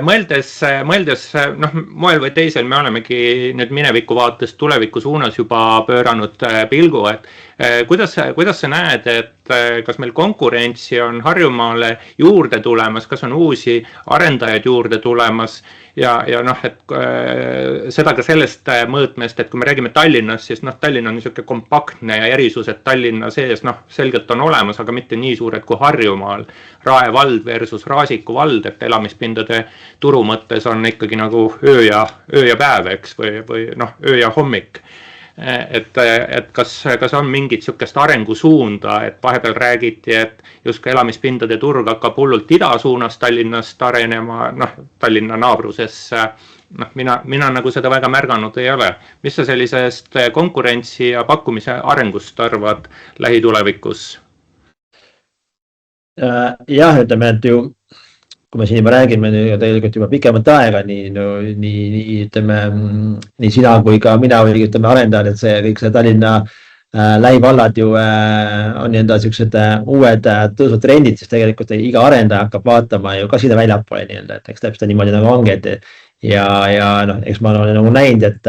mõeldes moel või teisel me olemegi nüüd mineviku vaates tuleviku suunas juba pööranud pilgu, et kuidas sa näed, et kas meil konkurentsi on Harjumaale juurde tulemas, kas on uusi arendajaid juurde tulemas ja et seda ka sellest mõõtmest, et kui me räägime Tallinnast, siis Tallinn on niisugune kompaktne ja erisused Tallinna sees selgelt on olemas, aga mitte nii suured kui Harjumaal. Rae vald versus Raasiku vald, et elamispindade turu mõttes on ikkagi nagu öö ja päev, eks, või öö ja hommik. Et kas on mingit sükest arengusuunda, et vahepeal räägiti, et justkui elamispindade turg hakkab hullult ida suunas Tallinnast arenema, Tallinna naabruses, mina nagu seda väga märganud ei ole. Mis sa sellisest konkurentsi ja pakkumise arengust arvad lähitulevikus? Jah, ütleme, et ju kui me siin juba räägime tegelikult juba pikemat aega, nii sina kui ka mina või ütleme arendajad, et kõik see Tallinna lähivallad ju on enda sellised uued tõusutrendid, siis tegelikult iga arendaja hakkab vaatama ju ka sinna väljapoole nii-öelda, et eks täpselt niimoodi nagu ongi, et ja eks ma olen nagu näinud, et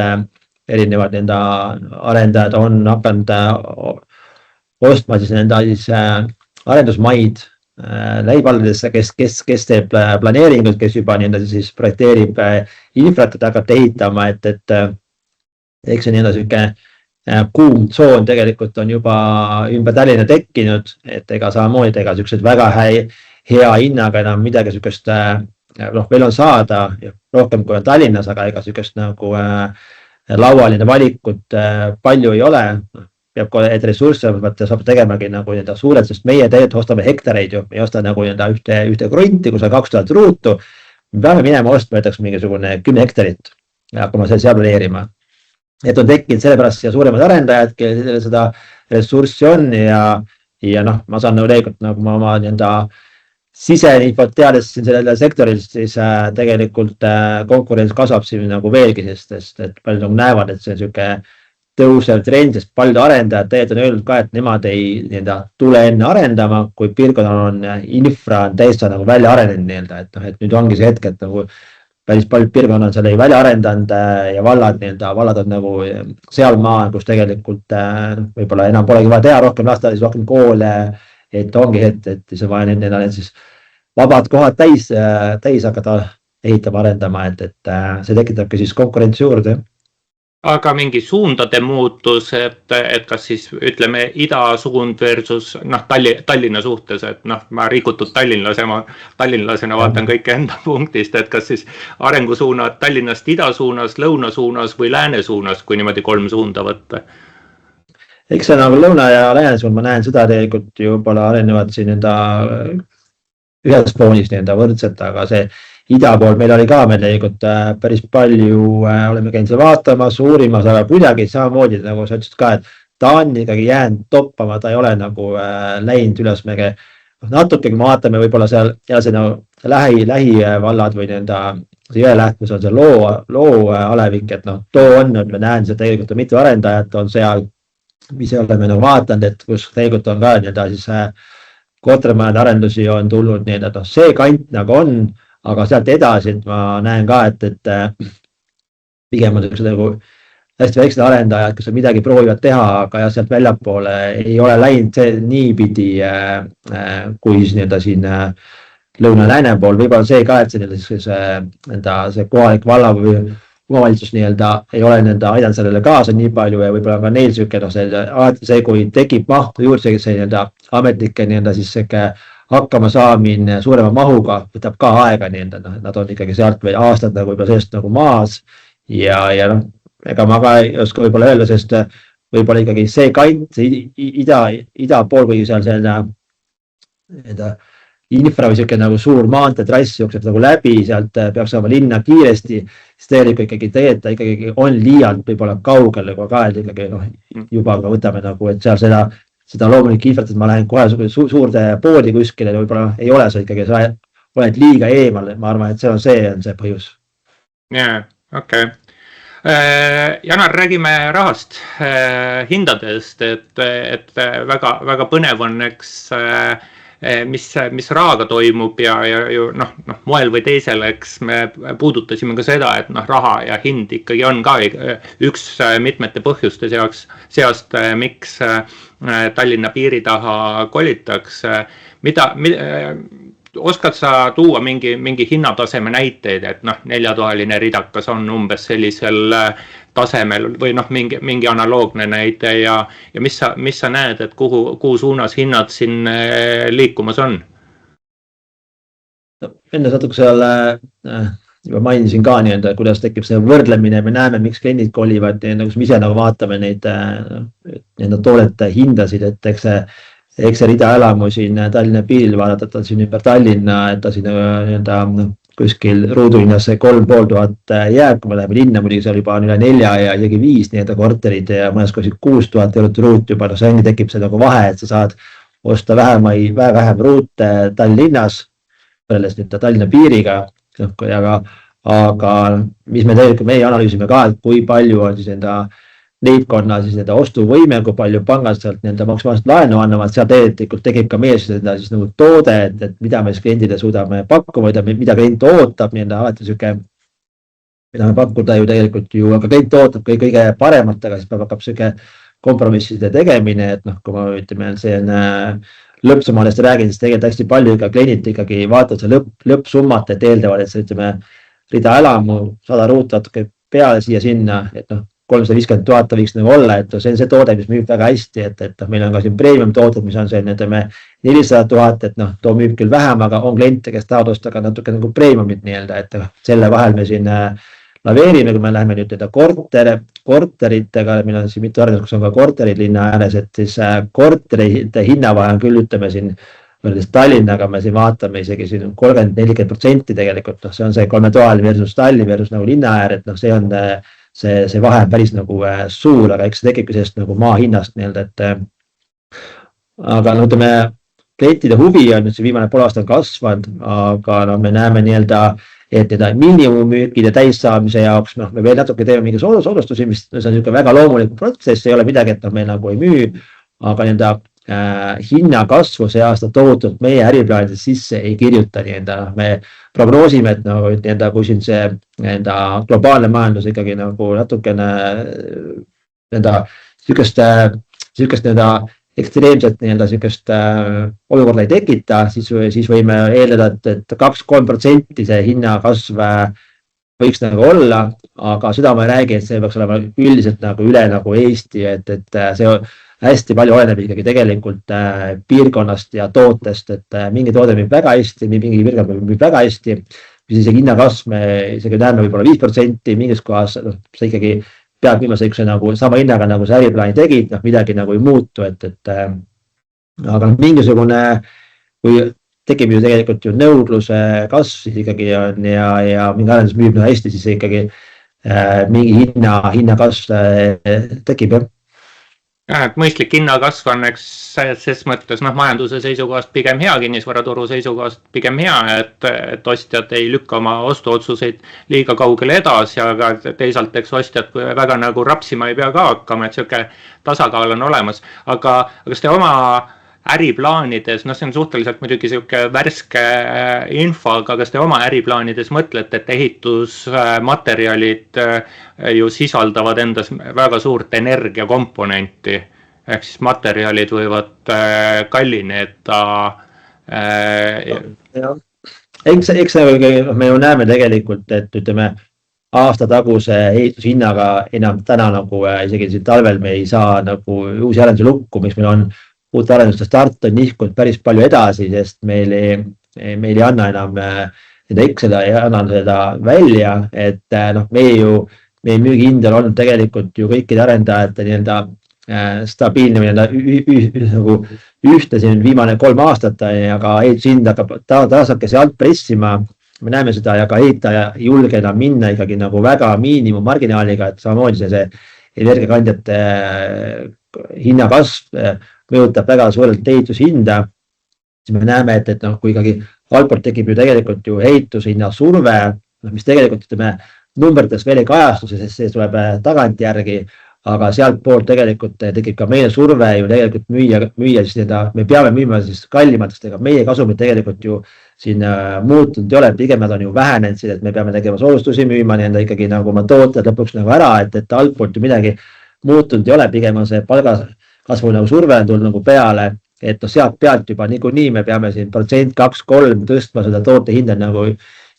erinevad nende arendajad on hakanud ostma siis nende arendusmaid lähivalladesse, kes teeb planeeringut, kes juba nii-öelda siis projekteerib infrat, et hakkab ehitama, et eks see nii-öelda selline kuum tsoon tegelikult on juba ümber Tallinna tekkinud, et ega samamoodi ega sellised väga hea hinnaga enam midagi sellist veel on saada rohkem kui on Tallinnas, aga ega sellist nagu laualine valikut palju ei ole. peab kohe, et ressursse saab tegemagi nagu nii-öelda suurelt, sest meie tegelikult ostame hektareid ju, me ei osta nagu nii-öelda ühte krunti, kus on 2000 ruutu. Me peame minema ostma näiteks mingisugune 10 hektarit ja hakkama seal planeerima. Et on tekkinud sellepärast siia suuremad arendajad, kellel seda ressurssi on ja noh, ma saan tegelikult nagu ma oma nii-öelda siseinfot teades siin sellele sektoril, siis tegelikult konkurents kasvab siin nagu veelgi, sest et paljud nagu näevad, et see on siuke tõusev trend, sest paljud arendajad tegelikult on öelnud ka, et nemad ei nii-öelda tule enne arendama, kui piirkonnal on infra täiesti nagu välja arenenud nii-öelda, et noh, et nüüd ongi see hetk, et nagu päris paljud piirkonnad seal ei välja arendanud ja vallad on nagu sealmaa, kus tegelikult võib-olla enam polegi vaja teha rohkem lasteaedades, rohkem koole, et ongi et siis on vaja need siis vabad kohad täis hakata ehitama, arendama, et see tekitabki siis konkurentsi juurde. Aga mingi suundade muutus, et kas siis ütleme idasuund versus Tallinna suhtes, et ma rikutud tallinlasena vaatan kõike enda punktist, et kas siis arengusuunad Tallinnast ida suunas, lõuna suunas või lääne suunas, kui niimoodi 3 suunda võtta? Eks see nagu lõuna ja lääne suund, ma näen seda tegelikult juba arenevad siin ühes foonis võrdselt, aga see ida pool meil oli ka tegelikult päris palju, oleme käinud seal vaatamas, uurimas, aga kuidagi samamoodi nagu sa ütlesid ka, et ta on ikkagi jäänud toppama, ta ei ole nagu läinud ülesmäge. Natuke, kui me vaatame võib-olla seal see lähivallad või see jõeläht, mis on see loo alevik, et too on, et me näen, et tegelikult on mitu arendajat on seal, mis oleme nagu vaatanud, et kus tegelikult on ka siis kortermajade arendusi on tulnud, see kant nagu on. Aga sealt edasi, et ma näen ka, et pigem on nagu hästi väiksed arendajad, kes on midagi proovivad teha, aga sealt väljapoole ei ole läinud see niipidi, kui siin lõuna-lääne pool. Võib-olla see ka, et see kohalik valla või omavalitsus ei ole aidanud sellele kaasa nii palju ja võib-olla ka neil see, kui tekib mahtu juurde, see ametnike siis hakkama saamine suurema mahuga võtab ka aega, nad on ikkagi sealt veel aastad võib-olla sellest maas ja ega ma ka ei oska võib-olla öelda, sest võib-olla ikkagi see kant, see ida pool või seal infra või siuke suur maanteetrass jookseb läbi, sealt peaks saama linna kiiresti, siis tegelikult ikkagi on liialt võib-olla kaugel ka, et ikkagi juba võtame et seal seda loomulik infrat, et ma lähen kohe suurde poodi kuskile, võib-olla ei ole see ikkagi, sa oled liiga eemal, ma arvan, et see on see põhjus. Jaa, okei. Janar, räägime rahast, hindadest, et väga põnev on, eks, mis rahaga toimub ja moel või teisel, eks me puudutasime ka seda, et raha ja hind ikkagi on ka üks mitmete põhjuste seast, miks Tallinna piiri taha kolitakse. Oskad sa tuua mingi hinnataseme näiteid, et 4000 ridakas on umbes sellisel tasemel või mingi analoogne näide ja mis sa näed, et kuhu suunas hinnad siin liikumas on? Enne natuke seal juba mainisin ka kuidas tekib see võrdlemine, me näeme, miks kliendid kolivad, kus me ise vaatame neid toolete hindasid, et eks see ridaelamu siin Tallinna piiril vaadata, et ta siin ümber Tallinna, et ta siin kuskil ruudulinnas 3500 jääb, kui me läheme linna, muidugi seal juba on üle 4 ja isegi 5 korterid ja mõnes kuskil 6000 eurot ruut juba, see ongi tekib see vahe, et sa saad osta vähem ruute Tallinnas, võrreldes Tallinna piiriga, aga mis me tegelikult meie analüüsime ka, et kui palju on siis leibkonna ostuvõime, kui palju pangad sealt maksimaalselt laenu annavad, seal tegelikult tekib ka meie siis toode, et mida me kliendile suudame pakkuma, mida klient ootab, alati siuke, mida me pakkuda ju tegelikult aga klient ootab kõige paremat, aga siis hakkab siuke kompromisside tegemine, et kui ma ütleme, see on lõppsummadest räägin, siis tegelikult hästi palju kliendid ikkagi vaatavad see lõppsummat, et eeldavad, et see ütleme ridaelamu 100 ruut natuke peale siia-sinna, et 350 000 võiks olla, et see on see toode, mis müüb väga hästi, et meil on ka siin premium tooted, mis on see 400 000, et too müüb küll vähem, aga on kliente, kes tahavad osta ka natuke premiumit et selle vahel me siin laveerime, kui me läheme nüüd korteritega, meil on siin mitu arendust, kus on ka korterid linna ääres, et siis korterite hinnavahe on küll, ütleme siin võrreldes Tallinnaga me siin vaatame isegi siin 30-40% tegelikult, see on see kolmetoaline versus Tallinn versus nagu linna äär, et see on see vahe on päris nagu suur, aga eks see tekibki sellest nagu maa hinnast nii-öelda, et aga ütleme, klientide huvi on nüüd see viimane pool aasta on kasvanud, aga me näeme nii-öelda, et miinimummüükide täissaamise jaoks, me veel natuke teeme mingi soodustusi, mis on niisugune väga loomulik protsess, ei ole midagi, et me nagu ei müü, aga nii-öelda hinnakasvu see aasta tohutult meie äriplaanides sisse ei kirjuta, me prognoosime, et nii-öelda kui siin see globaalne majandus ikkagi nagu natukene niisugust nii-öelda ekstreemset niisugust olukorda ei tekita, siis võime eeldada, et 2-3% see hinnakasv võiks nagu olla, aga seda ma ei räägi, et see peaks olema üldiselt nagu üle nagu Eesti, et see hästi palju oleneb ikkagi tegelikult piirkonnast ja tootest, et mingi toode müüb väga hästi, mingi piirkond müüb väga hästi, siis isegi hinnakasv me isegi näeme võib-olla 5%, mingis kohas see ikkagi peab viimase üks nagu sama hinnaga nagu see äriplaani tegid, midagi nagu ei muutu, aga mingisugune, kui tekib ju tegelikult ju nõudluse kasv siis ikkagi on ja mingi arendus müüb hästi, siis ikkagi mingi hinnakasv tekib jah. Et mõistlik hinnakasv on eks ses mõttes majanduse seisukohast pigem hea, kinnisvaraturu seisukohast pigem hea, et ostjad ei lükka oma ostuotsuseid liiga kaugele edasi, aga teisalt eks ostjad väga nagu rapsima ei pea ka hakkama, et selline tasakaal on olemas. Aga kas te oma äriplaanides, see on suhteliselt muidugi selline värske info, aga kas te oma äriplaanides mõtlete, et ehitusmaterjalid ju sisaldavad endas väga suurt energiakomponenti, ehk siis materjalid võivad kallineda. Eks me ju näeme tegelikult, et ütleme aasta taguse ehitushinnaga enam täna nagu isegi siin talvel me ei saa nagu uusi arendusi lukku, miks meil on uute arenduste start on nihkunud päris palju edasi, sest meil ei anna enam seda ei anna seda välja, et meie müügihind on olnud tegelikult ju kõikide arendajate nii-öelda stabiilne nagu ühtne siin viimane 3 aastat, aga ehitushind hakkab tasakese alt pressima. Me näeme seda ja ka ehitaja ei julge enam minna ikkagi nagu väga miinimummarginaaliga, et samamoodi see energiakandjate hinnakasv mõjutab väga suurelt ehitushinda, siis me näeme, et kui ikkagi altpoolt tekib ju tegelikult ju ehitushinna surve, mis tegelikult ütleme numbrites veel ei kajastu, sest see tuleb tagantjärgi, aga sealt poolt tegelikult tekib ka meie surve ju tegelikult müüa siis me peame müüma siis kallimatest, ega meie kasumid tegelikult ju siin muutunud ei ole, pigem nad on ju vähenenud, et me peame tegema soodustusi müüma ikkagi nagu oma tooted lõpuks nagu ära, et altpoolt ju midagi muutunud ei ole, pigem on see palgasvul nagu surve on tulnud nagu peale, et sealt pealt juba niikuinii me peame siin 1%, 2-3 tõstma seda toote hinda nagu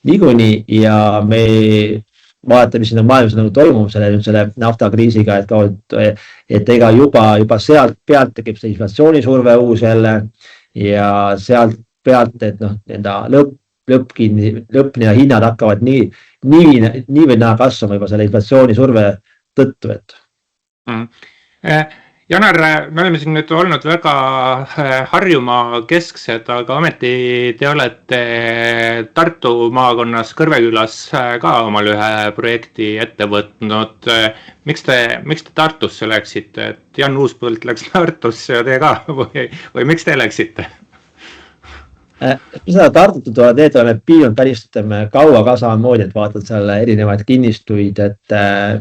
niikuinii ja me vaatame, mis siin maailmas nagu toimub selle naftakriisiga, et ega juba sealt pealt tekib see inflatsioonisurve uus jälle ja sealt pealt, et lõppni hinnad hakkavad nii või naa kasvama juba selle inflatsioonisurve tõttu, Janar, me oleme siin nüüd olnud väga Harjumaa kesksed, aga ometi te olete Tartu maakonnas Kõrvekülas ka omal ühe projekti ette võtnud. Miks te Tartusse läksite? Et Jan Uuspõld läks Tartusse ja te ka või miks te läksite? Seda Tartut oleme piinud päris kaua ka samamoodi, et vaatad seal erinevaid kinnistuid, et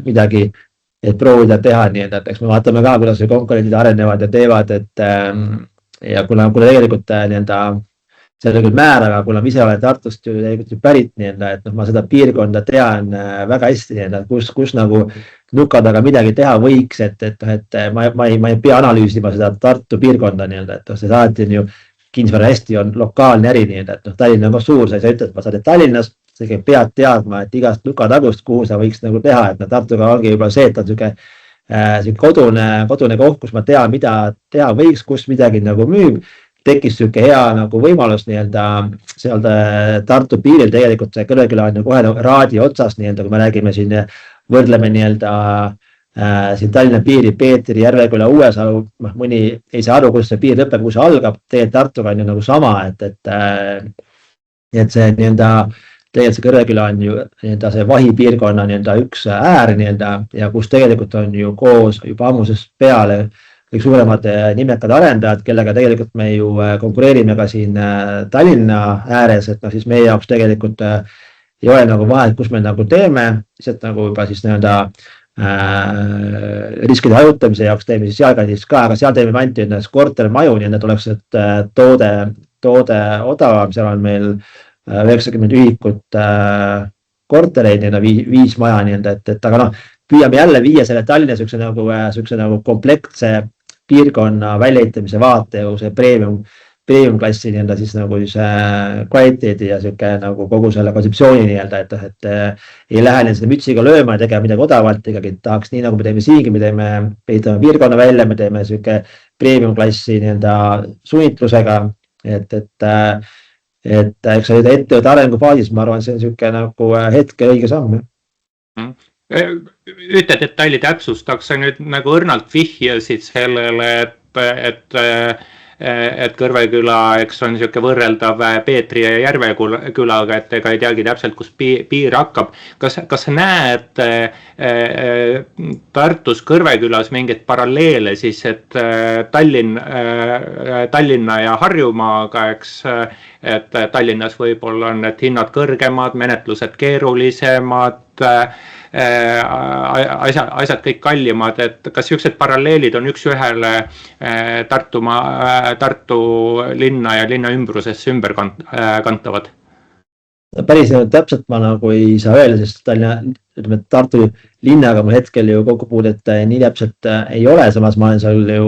midagi et proovida teha nii, et eks me vaatame ka, kuidas konkurendid arenevad ja teevad, et ja kuna tegelikult see on küll määr, aga kuna ma ise olen Tartust ju tegelikult pärit, et ma seda piirkonda tean väga hästi, kus nagu nuka taga midagi teha võiks, et ma ei pea analüüsima seda Tartu piirkonda, et see alati on ju kinnisvara hästi on lokaalne äri, et Tallinn on ka suur, sa ütled, ma saad Tallinnas, sa pead teadma, et igast nukatagust, kuhu sa võiks nagu teha, et Tartuga ongi juba see, et on selline kodune koht, kus ma tean, mida teha võiks, kus midagi nagu müüb tekkis sihuke hea nagu võimalus nii-öelda seal Tartu piiril tegelikult see Kõrveküla on ju kohe nagu raadi otsas nii-öelda, kui me räägime siin, võrdleme nii-öelda siin Tallinna piiri Peetri, Järveküla, Uuesalu, mõni ei saa aru, kus see piir lõpeb, kus see algab, tegelikult Tartuga on ju nagu sama, et see nii-öelda tegelikult see Kõrveküla on ju nii-öelda see vahipiirkonna nii-öelda üks äär nii-öelda ja kus tegelikult on ju koos juba ammusest peale kõik suuremad nimekad arendajad, kellega tegelikult me ju konkureerime ka siin Tallinna ääres, et siis meie jaoks tegelikult ei ole nagu vahet, kus me nagu teeme, lihtsalt nagu juba siis nii-öelda riskide hajutamise jaoks teeme siis sealkandis ka, aga seal teeme ainult nii-öelda kortermaju, nii et oleks toode odavam, seal on meil 90 ühikut kortereid, nii-öelda 5 maja, nii-öelda, et aga noh, püüame jälle viia selle Tallinna sükse nagu komplektse piirkonna väljaehitamise vaate ju see premium klassi nii-öelda siis nagu siis kvaliteedi ja siuke nagu kogu selle kontseptsiooni nii-öelda, et ei lähe seda mütsiga lööma ja tegema midagi odavalt, ikkagi tahaks nii nagu me teeme siingi, me ehitame piirkonna välja, me teeme siuke premium klassi nii-öelda sunnitlusega, et eks see ettevõtte arengufaasis, ma arvan, see on siuke nagu hetke õige samm. Ühte detaili täpsustaks, sa nüüd nagu õrnalt vihjasid sellele, et Kõrveküla, eks on niisugune võrreldav Peetri ja Järvekülaga, et ega ei teagi täpselt, kus piir hakkab. Kas sa näed Tartus Kõrvekülas mingeid paralleele siis, et Tallinna ja Harjumaaga, eks, et Tallinnas võib-olla on need hinnad kõrgemad, menetlused keerulisemad, asjad kõik kallimad, et kas niisugused paralleelid on üks-ühele Tartu linna ja linna ümbrusesse ümber kantavad? Päris täpselt ma nagu ei saa öelda, sest Tartu linnaga mul hetkel ju kokkupuudet nii täpselt ei ole, samas ma olen seal ju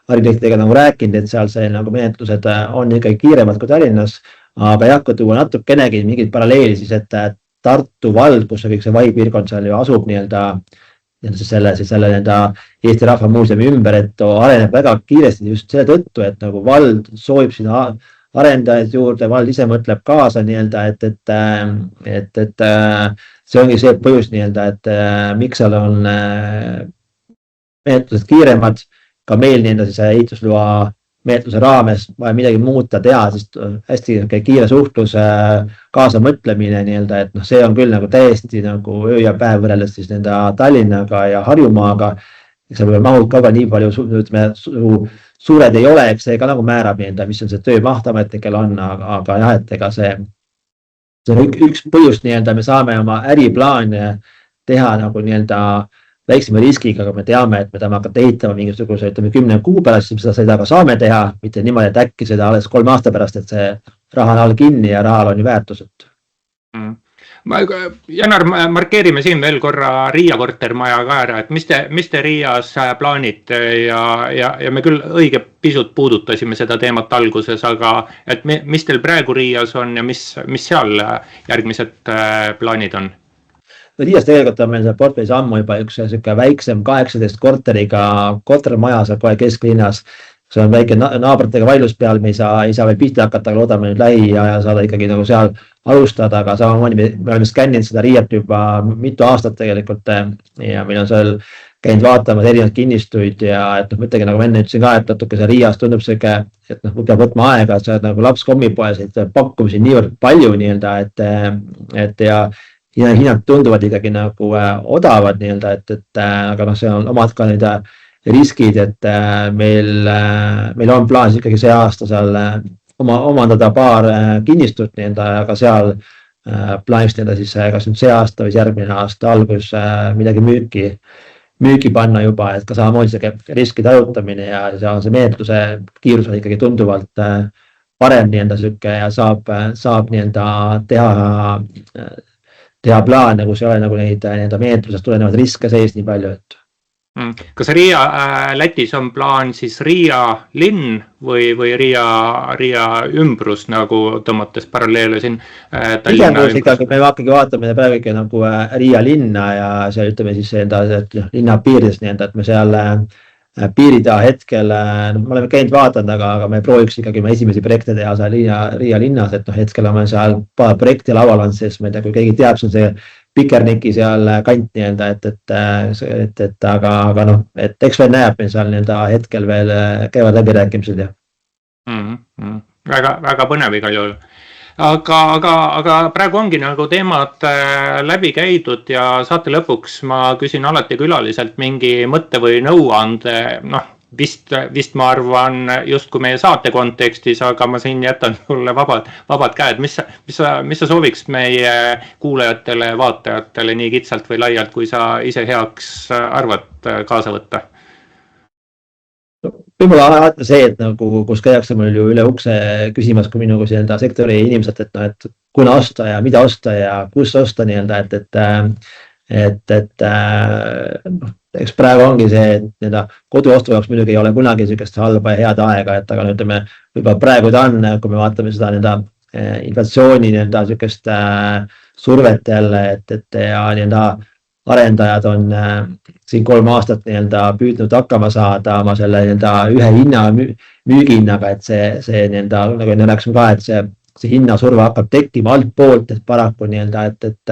arhitektidega nagu rääkinud, et seal see nagu menetlused on ikkagi kiiremad kui Tallinnas, aga jah, kui tuua natukenegi mingid paralleeli, siis et Tartu vald, kus see kõik see vahipiirkond seal ju asub nii-öelda selle Eesti Rahva Muuseumi ümber, et areneb väga kiiresti just selle tõttu, et nagu vald soovib sinna arendajaid juurde, vald ise mõtleb kaasa nii-öelda, et see ongi see põhjus nii-öelda, et miks seal on menetlused kiiremad, ka meil nii-öelda siis ehitusloa menetluse raames vaja midagi muuta, teha, siis hästi kiire suhtlus, kaasamõtlemine nii-öelda, et see on küll nagu täiesti nagu öö ja päev võrreldes siis nende Tallinnaga ja Harjumaaga, eks see mahud ka nii palju suured ei ole, eks see ka nagu määrab nii-öelda, mis on see töömaht ametnikel on, aga jah, et ega see on üks põhjust nii-öelda, me saame oma äriplaane teha nagu nii-öelda väiksema riskiga, aga me teame, et me tahame hakata ehitama mingisuguse 10 kuu pärast, siis seda ka saame teha, mitte niimoodi, et äkki seda alles 3 aasta pärast, et see raha on all kinni ja rahal on ju väärtused. Janar, markeerime siin veel korra Riia kortermaja ka ära, et mis te Riias plaanite ja me küll õige pisut puudutasime seda teemat alguses, aga et mis teil praegu Riias on ja mis seal järgmised plaanid on? Riias tegelikult on meil see portfellis ammu juba üks väiksem 18 korteriga kortermaja seal kohe kesklinnas. See on väike naabritega vaidlus peal, me ei saa veel pihta hakata, aga loodame nüüd lähiaja saada ikkagi nagu seal alustada, aga samamoodi me oleme skänninud seda Riiat juba mitu aastat tegelikult ja meil on seal käinud vaatamas erinevaid kinnistuid ja et mõtlegi nagu enne ütlesin ka, et natuke see Riias tundub siuke, et peab võtma aega, et sa oled nagu laps kommipoes, et pakkumisi niivõrd palju nii-öelda, et ja hinnad tunduvad ikkagi nagu odavad nii-öelda, et aga see on omad ka need riskid, et meil on plaanis ikkagi see aasta seal omandada paar kinnistut nii-öelda, aga seal plaanis nii-öelda siis kas nüüd see aasta või järgmine aasta algus midagi müüki panna juba, et ka samamoodi see riskide hajutamine ja seal on see menetluse kiirus on ikkagi tunduvalt parem nii-öelda süke ja saab nii-öelda teha plaane, kus ei ole nagu neid menetlusest tulenevad riske sees nii palju, et. Kas Riia Lätis on plaan siis Riia linn või Riia ümbrus nagu tõmmates paralleele siin Tallinna ümbrus? Me ikkagi vaatame praegu ikka nagu Riia linna ja seal ütleme siis enda linna piirides nii-enda, et me seal piiri taha hetkel, me oleme käinud vaatanud, aga me prooviks ikkagi oma esimesi projekte teha seal Riia linnas, et hetkel on seal paar projekti laual on, siis ma ei tea, kui keegi teab, see on see Pikerniki seal kant nii-öelda, aga et eks veel näeb, meil seal nii-öelda hetkel veel käivad läbirääkimised ja. Väga põnev igal juhul. Aga praegu ongi nagu teemad läbi käidud ja saate lõpuks ma küsin alati külaliselt mingi mõtte või nõuande, vist ma arvan justkui meie saate kontekstis, aga ma siin jätan sulle vabad käed. Mis sa sooviks meie kuulajatele ja vaatajatele nii kitsalt või laialt, kui sa ise heaks arvad kaasa võtta? Võib-olla alati see, et nagu, kus käiakse mul ju üle ukse küsimas, kui minuga enda sektori inimesed, et kuna osta ja mida osta ja kus osta nii-öelda, eks praegu ongi see, et koduostu jaoks muidugi ei ole kunagi sellist halba ja head aega, aga ütleme, juba praegu ta on, kui me vaatame seda inflatsiooni sellist survet jälle, ja arendajad on siin 3 aastat püüdnud hakkama saada oma selle ühe müügihinnaga, et see nagu enne rääkisime ka, et see hinnasurve hakkab tekkima altpoolt, et paraku et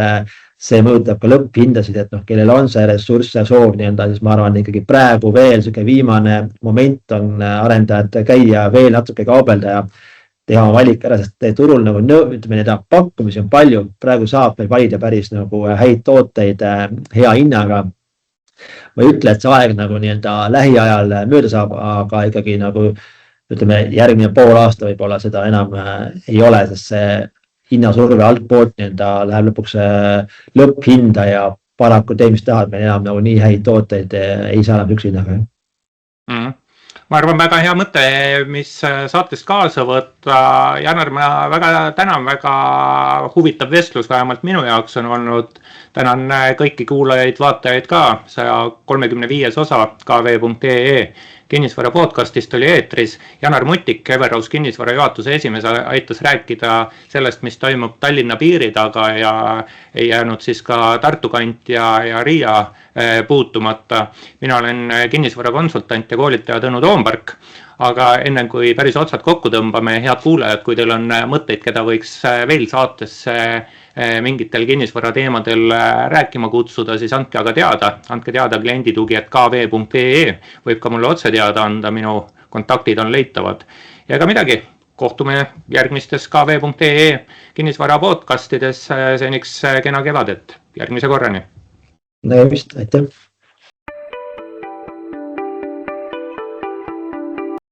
see mõjutab ka lõpphindasid, et kellel on see ressurss ja soov siis ma arvan ikkagi praegu veel selline viimane moment on arendajad käia veel natuke kaubelda ja teha oma valik ära, sest turul ütleme, pakkumisi on palju, praegu saab veel valida päris nagu häid tooteid hea hinnaga. Ma ei ütle, et see aeg nagu lähiajal mööda saab, aga ikkagi nagu ütleme, järgmine pool aasta võib-olla seda enam ei ole, sest see hinnasurve altpoolt läheb lõpuks lõpphinda ja paraku tee, mis tahad, meil enam nagu nii häid tooteid ei saa enam üks hinnaga. Ma arvan, väga hea mõte, mis saatest kaasa võtta. Janar, ma väga tänan, väga huvitav vestlus, vähemalt minu jaoks on olnud. Tänan kõiki kuulajaid, vaatajaid ka. 135 osa kv.ee kinnisvara podcastist oli eetris. Janar Mutik, Everhouse kinnisvara juhatuse esimees, aitas rääkida sellest, mis toimub Tallinna piiri taga ja ei jäänud siis ka Tartu kant ja Riia puutumata. Mina olen kinnisvara konsultant ja koolitaja Tõnu Toompark, aga enne kui päris otsad kokku tõmbame, head kuulajad, kui teil on mõtteid, keda võiks veel saatesse mingitel kinnisvara teemadel rääkima kutsuda, siis andke teada klienditugi@kv.ee, võib ka mulle otse teada anda, minu kontaktid on leitavad. Ja ega midagi, kohtume järgmistes kv.ee kinnisvara podcastides, seniks kena kevadet, järgmise korrani. Nägemist, aitäh!